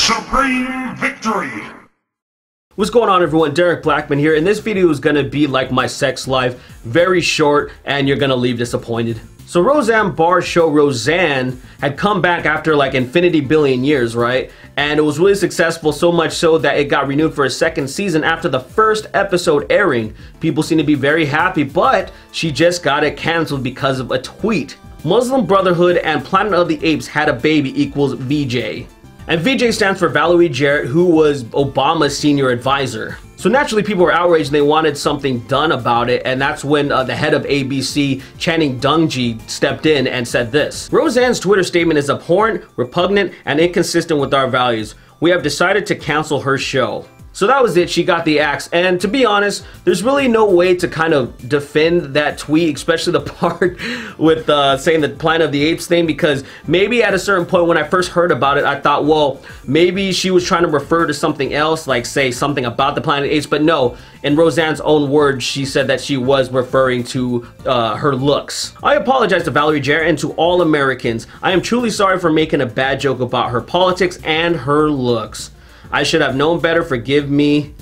Supreme victory! What's going on, everyone? Derek Blackman here, and this video is gonna be like my sex life, very short, and you're gonna leave disappointed. So Roseanne Barr's show Roseanne had come back after like infinity billion years, right? And it was really successful, so much so that it got renewed for a second season after the first episode airing. People seem to be very happy, but she just got it canceled because of a tweet. Muslim Brotherhood and Planet of the Apes had a baby equals VJ. And VJ stands for Valerie Jarrett, who was Obama's senior advisor. So naturally people were outraged and they wanted something done about it, and that's when the head of ABC, Channing Dungji, stepped in and said this. Roseanne's Twitter statement is abhorrent, repugnant, and inconsistent with our values. We have decided to cancel her show. So that was it, she got the axe, and to be honest, there's really no way to kind of defend that tweet, especially the part with saying the Planet of the Apes thing, because maybe at a certain point when I first heard about it, I thought, well, maybe she was trying to refer to something else, like say something about the Planet of the Apes, but no, in Roseanne's own words, she said that she was referring to her looks. I apologize to Valerie Jarrett and to all Americans. I am truly sorry for making a bad joke about her politics and her looks. I should have known better, forgive me.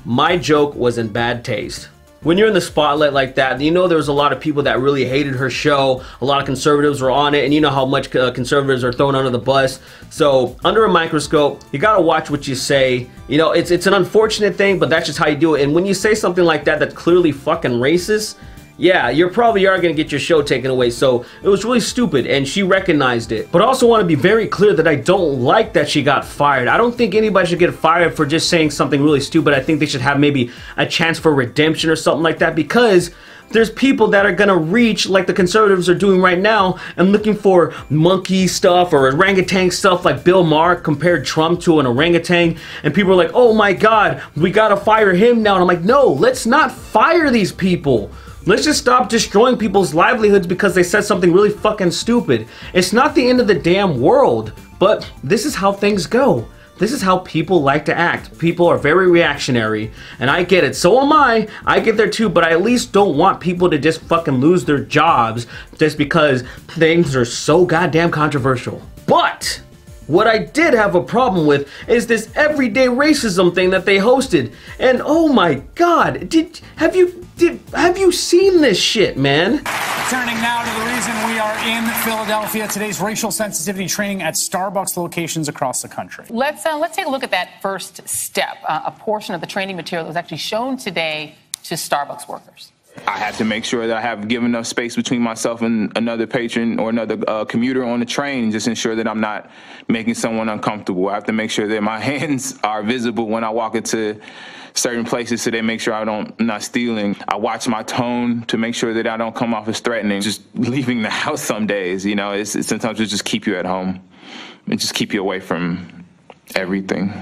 My joke was in bad taste. When you're in the spotlight like that, you know there was a lot of people that really hated her show. A lot of conservatives were on it, and you know how much conservatives are thrown under the bus. So under a microscope, you gotta watch what you say. You know, it's an unfortunate thing, but that's just how you do it. And when you say something like that that's clearly fucking racist, yeah, you probably are gonna get your show taken away. So it was really stupid, and she recognized it. But I also want to be very clear that I don't like that she got fired. I don't think anybody should get fired for just saying something really stupid. I think they should have maybe a chance for redemption or something like that, because there's people that are gonna reach like the conservatives are doing right now and looking for monkey stuff or orangutan stuff, like Bill Maher compared Trump to an orangutan, and people are like, oh my god, we gotta fire him now. And I'm like, no, let's not fire these people. Let's just stop destroying people's livelihoods because they said something really fucking stupid. It's not the end of the damn world, but this is how things go. This is how people like to act. People are very reactionary, and I get it. So am I. I get there too, but I at least don't want people to just fucking lose their jobs just because things are so goddamn controversial. But what I did have a problem with is this everyday racism thing that they hosted. And oh my god, have you seen this shit, man? Turning now to the reason we are in Philadelphia, today's racial sensitivity training at Starbucks locations across the country. Let's take a look at that first step. A portion of the training material that was actually shown today to Starbucks workers. I have to make sure that I have given enough space between myself and another patron or another commuter on the train, just ensure that I'm not making someone uncomfortable. I have to make sure that my hands are visible when I walk into certain places so they make sure I'm not stealing. I watch my tone to make sure that I don't come off as threatening. Just leaving the house some days, you know, sometimes it just keep you at home and just keep you away from everything.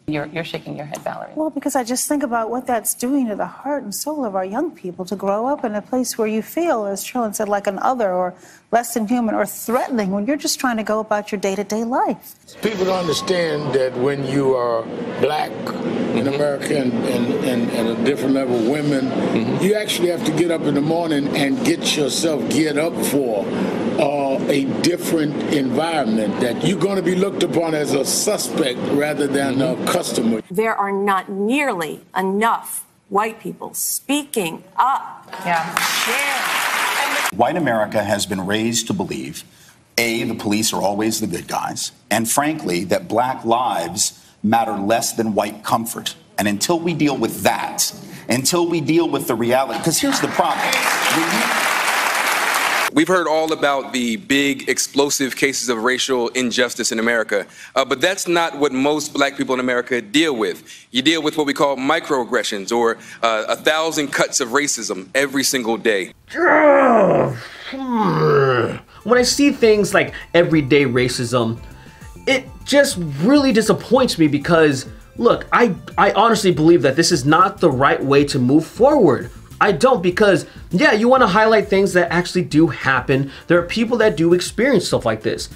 You're shaking your head, Valerie. Well, because I just think about what that's doing to the heart and soul of our young people to grow up in a place where you feel, as Trillian said, like an other or less than human or threatening when you're just trying to go about your day-to-day life. People don't understand that when you are black in America and a different level of women, you actually have to get up in the morning and get yourself geared up for a different environment, that you're going to be looked upon as a suspect rather than a customer. There are not nearly enough white people speaking up. Yeah. White America has been raised to believe, A, the police are always the good guys, and frankly, that black lives matter less than white comfort. And until we deal with that, until we deal with the reality, because here's the problem. We've heard all about the big explosive cases of racial injustice in America, but that's not what most black people in America deal with. You deal with what we call microaggressions, or 1,000 cuts of racism every single day. When I see things like everyday racism, it just really disappoints me because, look, I honestly believe that this is not the right way to move forward. I don't, because yeah, you want to highlight things that actually do happen. There are people that do experience stuff like this.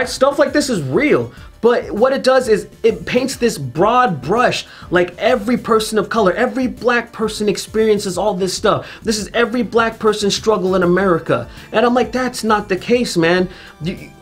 Stuff like this is real, But what it does is it paints this broad brush, like every person of color, every black person experiences all this stuff. This is every black person's struggle in America. And I'm like, that's not the case, man.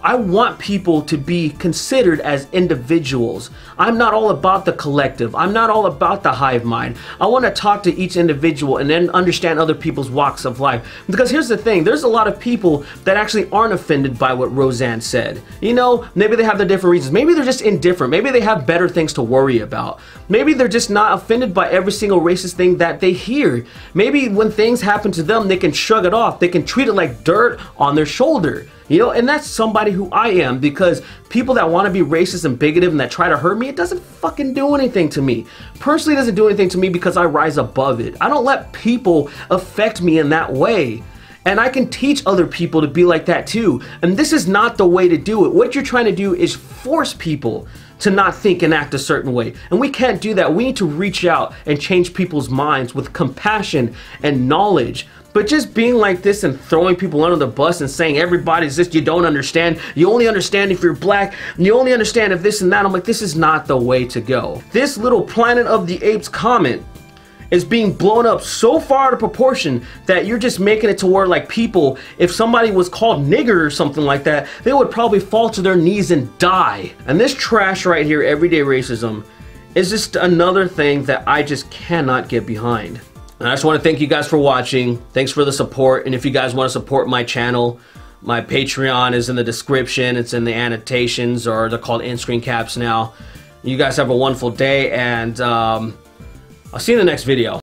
I want people to be considered as individuals. I'm not all about the collective. I'm not all about the hive mind. I want to talk to each individual and then understand other people's walks of life. Because here's the thing, there's a lot of people that actually aren't offended by what Roseanne said. You know, maybe they have their different reasons. Maybe they're just indifferent. Maybe they have better things to worry about. Maybe they're just not offended by every single racist thing that they hear. Maybe when things happen to them, they can shrug it off. They can treat it like dirt on their shoulder. You know, and that's somebody who I am, because people that want to be racist and bigoted and that try to hurt me, it doesn't fucking do anything to me. Personally, it doesn't do anything to me because I rise above it. I don't let people affect me in that way. And I can teach other people to be like that too. And this is not the way to do it. What you're trying to do is force people to not think and act a certain way. And we can't do that. We need to reach out and change people's minds with compassion and knowledge. But just being like this and throwing people under the bus and saying everybody's this, you don't understand, you only understand if you're black, and you only understand if this and that, I'm like, this is not the way to go. This little Planet of the Apes comment is being blown up so far out of proportion that you're just making it to where, like, people, if somebody was called nigger or something like that, they would probably fall to their knees and die. And this trash right here, everyday racism, is just another thing that I just cannot get behind. And I just want to thank you guys for watching. Thanks for the support. And if you guys want to support my channel, my Patreon is in the description. It's in the annotations, or they're called in-screen caps now. You guys have a wonderful day, and I'll see you in the next video.